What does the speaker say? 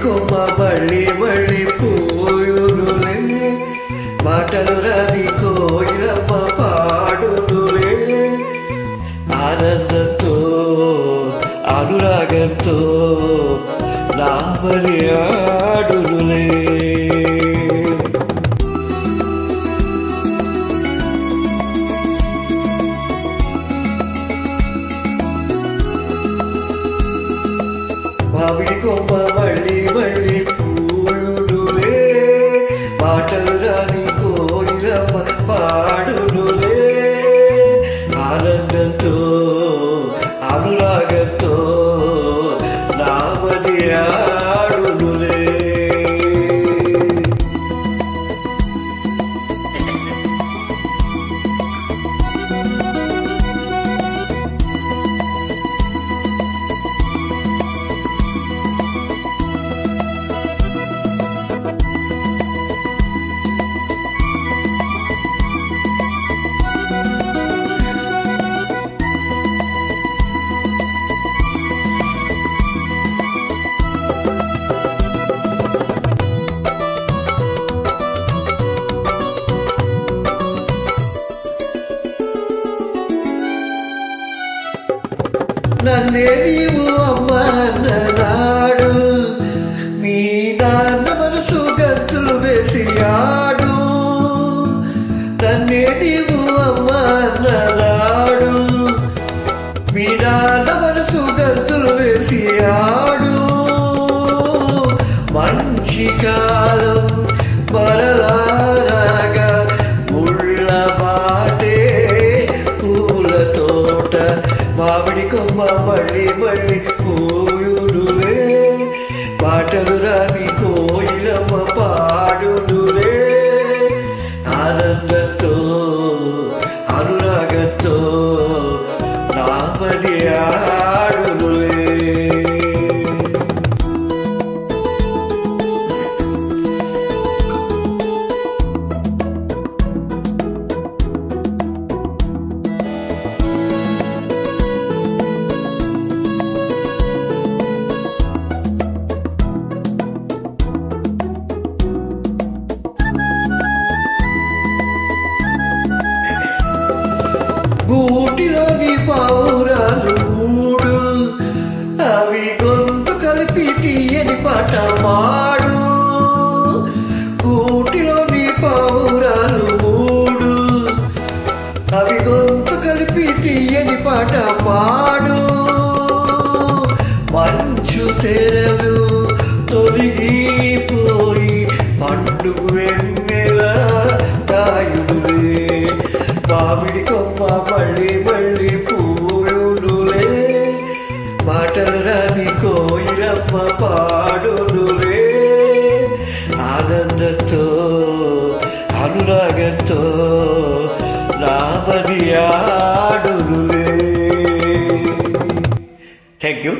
కొమ్మ మళ్ళీ మళ్ళీ పూయునులే మాటలు రాని కోయిలమ్మ పాడునులే ఆనందంతో అనురాగంతో నామరి ఆడునులే మామిడి కొమ్మ మళ్ళీ మళ్ళీ పూయునులే మాటలు రాని కోయిలమ్మ పాడునులే ఆనందంతో అనురాగంతో నామది ఆడునులే నన్నే నీవు అమ్మ అన్ననాడు మీ నాన్న మనసు గంతులు వేసి ఆడు నన్నే నీవు అమ్మ అన్ననాడు మీ నాన్న మనసు గంతులు వేసి ఆడు మంచి కాలం మరలారాగా ముళ్ళ బాటే పూల తోట మామిడి కొమ్మ మళ్ళీ మళ్ళీ పూయునులే పాటలు రాని కోయిలమ్మ పాడునులే ఆనందంతో అనురాగంతో నామది ఆడునులే గూటిలోని పావురాలు మూడు అవి గొంతు కలిపి తీయని పాట పాడు గూటిలోని పావురాలు మూడు అవి గొంతు కలిపి తీయని పాట పాడు మంచు తెరలు తొలగిపోయి పండుగ వెన్నెల కాయునులే మామిడి కొమ్మ మళ్ళీ మళ్ళీ పూయునులే మాటలు రాని కోయిలమ్మ పాడునులే ఆనందంతో అనురాగంతో నామది ఆడునులే. Thank you.